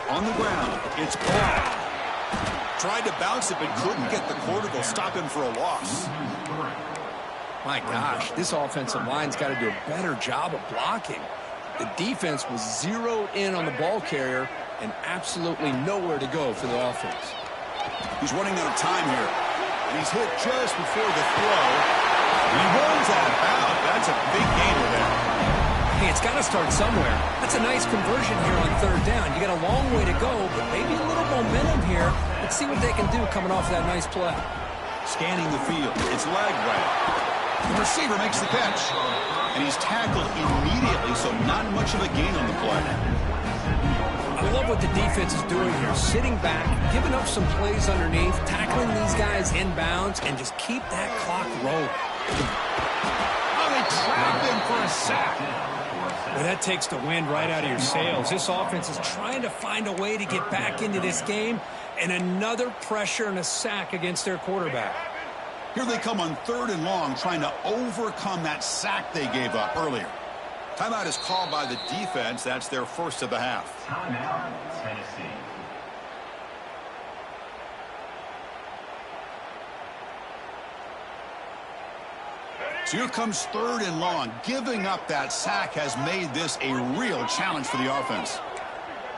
On the ground, it's Paul. Tried to bounce it, but couldn't get the cortical. Stop him for a loss. My gosh, this offensive line's got to do a better job of blocking. The defense was zeroed in on the ball carrier and absolutely nowhere to go for the offense. He's running out of time here. And he's hit just before the throw. He runs out of bounds. That's a big gainer there. Hey, it's got to start somewhere. That's a nice conversion here on third down. You got a long way to go, but maybe a little momentum here. Let's see what they can do coming off that nice play. Scanning the field. It's leg right. The receiver makes the catch. And he's tackled immediately, so not much of a gain on the play. I love what the defense is doing here. Sitting back, giving up some plays underneath, tackling these guys inbounds, and just keep that clock rolling. Oh, they trap him for a sack. Well, that takes the wind right out of your sails. This offense is trying to find a way to get back into this game, and another pressure and a sack against their quarterback. Here they come on third and long, trying to overcome that sack they gave up earlier. Timeout is called by the defense. That's their first of the half. Timeout, Tennessee. So here comes third and long. Giving up that sack has made this a real challenge for the offense.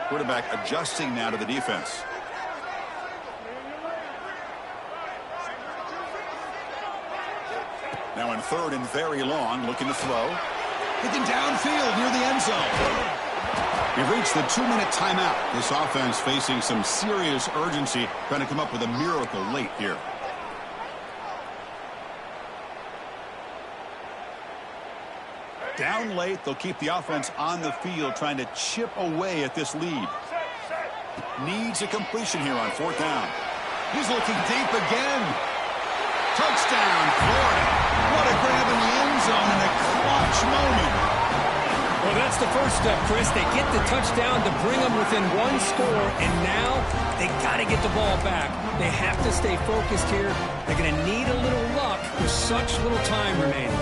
Quarterback adjusting now to the defense. Now in third and very long, looking to throw. Looking downfield near the end zone. We've reached the 2-minute timeout. This offense facing some serious urgency, trying to come up with a miracle late here. Down late, they'll keep the offense on the field, trying to chip away at this lead. Needs a completion here on fourth down. He's looking deep again. Touchdown, Florida. What a grab in the end zone in a clutch moment. Well, that's the first step, Chris. They get the touchdown to bring them within one score, and now they got to get the ball back. They have to stay focused here. They're going to need a little luck with such little time remaining.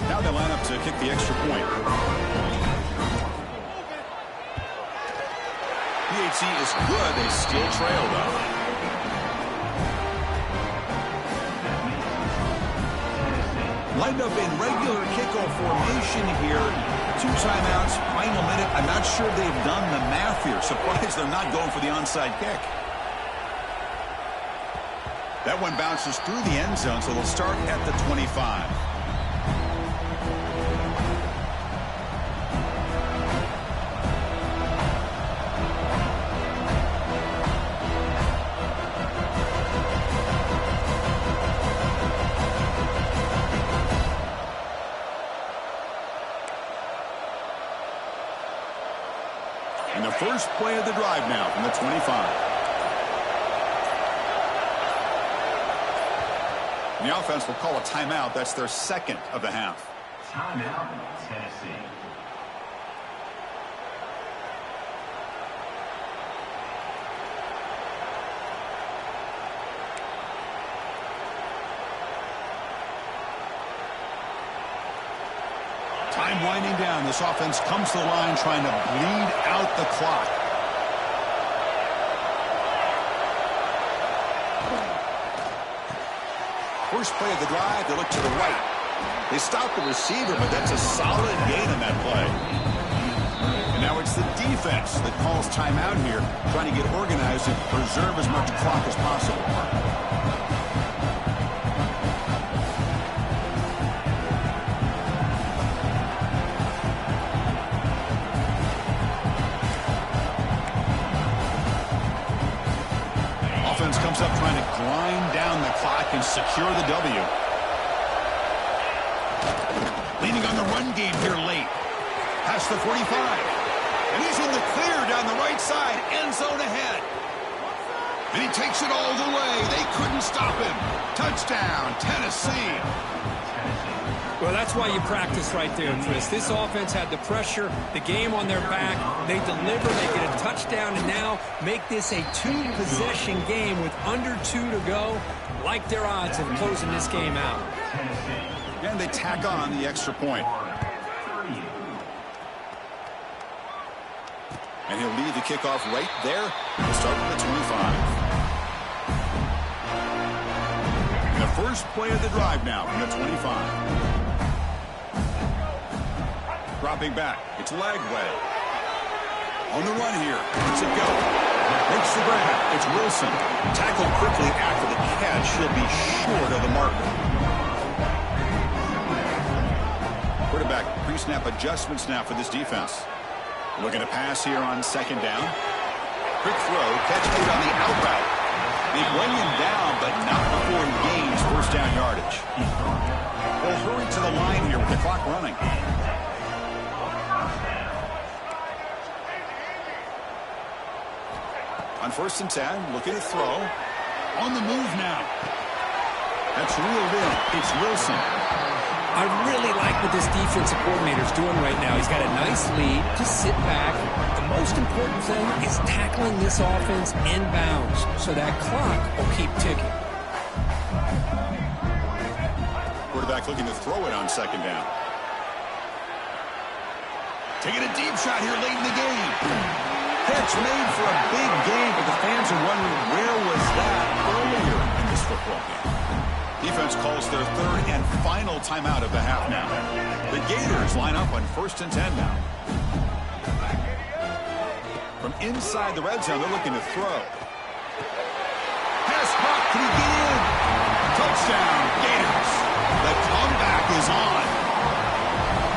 Now they line up to kick the extra point. PHC is good. They still trail, though. Lined up in regular kickoff formation here. 2 timeouts, final minute. I'm not sure they've done the math here. Surprised they're not going for the onside kick. That one bounces through the end zone, so they'll start at the 25. And the first play of the drive now from the 25. The offense will call a timeout. That's their second of the half. Timeout, Tennessee. Time winding down. This offense comes to the line trying to bleed out the clock. First play of the drive, they look to the right. They stop the receiver, but that's a solid gain on that play. And now it's the defense that calls timeout here, trying to get organized and preserve as much clock as possible. Offense comes up trying to grind down the clock and secure the W. Leaning on the run game here late. Past the 45. And he's in the clear down the right side. End zone ahead. And he takes it all the way. They couldn't stop him. Touchdown, Tennessee. Well, that's why you practice right there, Chris. This offense had the pressure, the game on their back. They deliver, they get a touchdown, and now make this a 2-possession game with under 2 to go. Like their odds of closing this game out. And they tack on the extra point. And he'll lead the kickoff right there. He'll start with the 25. And the first play of the drive now from the 25. Dropping back. It's Lagway. On the run here. Let's it go. Makes the grab. It's Wilson. Tackled quickly after the catch. He'll be short of the marker. Quarterback pre-snap adjustments now for this defense. Looking to pass here on second down. Quick throw. Catch made on the out route. They bring him down, but not before he gains first down yardage. They'll hurry to the line here with the clock running. On 1st and 10, looking to throw. On the move now. That's reeled in. It's Wilson. I really like what this defensive coordinator is doing right now. He's got a nice lead. Just sit back. The most important thing is tackling this offense inbounds so that clock will keep ticking. Quarterback looking to throw it on second down. Taking a deep shot here late in the game. Catch made for a big game, but the fans are wondering where was that earlier in this football game. Defense calls their third and final timeout of the half now. The Gators line up on 1st and 10 now. From inside the red zone, they're looking to throw. Pass caught. Can he get in? Touchdown, Gators. The comeback is on.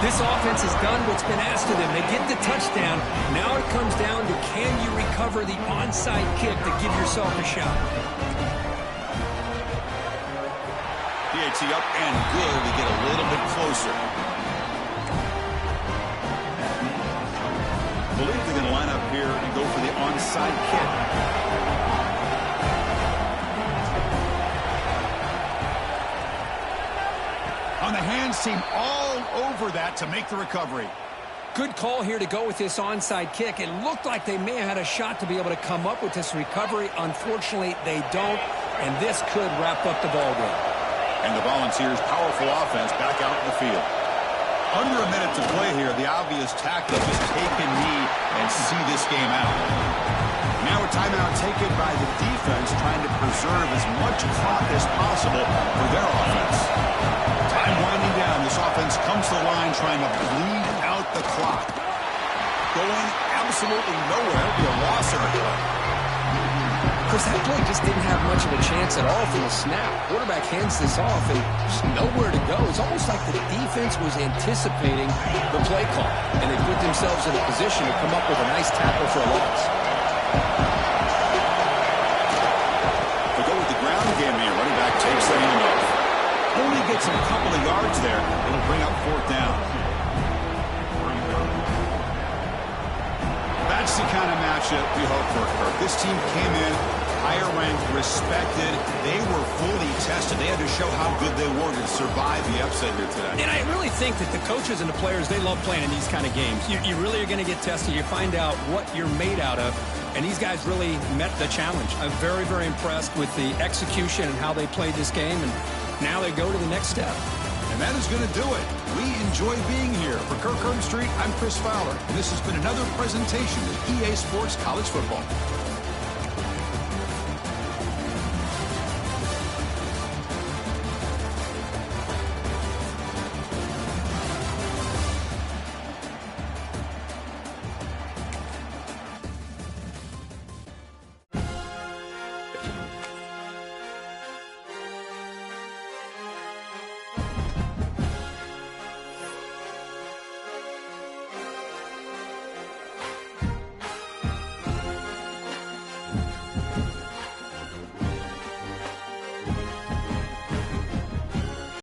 This offense has done what's been asked of them. They get the touchdown. Now it comes down to can you recover the onside kick to give yourself a shot. PAT up and good to get a little bit closer. I believe they're going to line up here and go for the onside kick. On the hands team all over that to make the recovery. Good call here to go with this onside kick. It looked like they may have had a shot to be able to come up with this recovery. Unfortunately, they don't, and this could wrap up the ball game. And the Volunteers' powerful offense back out in the field. Under a minute to play here, the obvious tactic is take a knee and see this game out. Now a timeout taken by the defense, trying to preserve as much clock as possible for their offense. Time winding down. This offense comes to the line trying to bleed out the clock. Going absolutely nowhere. Be a loss on the play. Because that play just didn't have much of a chance at all from the snap. Quarterback hands this off and just nowhere to go. It's almost like the defense was anticipating the play call, and they put themselves in a position to come up with a nice tackle for a loss. They go with the ground game here. Running back takes the handoff. Only gets a couple of yards there. It'll bring up fourth down. That's the kind of matchup we hope for, Kirk. This team came in higher ranked, respected. They were fully tested. They had to show how good they were to survive the upset here today. And I really think that the coaches and the players, they love playing in these kind of games. You really are going to get tested. You find out what you're made out of. And these guys really met the challenge. I'm very, very impressed with the execution and how they played this game. And now they go to the next step. And that is going to do it. We enjoy being here. For Kirk Street, I'm Chris Fowler. And this has been another presentation of EA Sports College Football.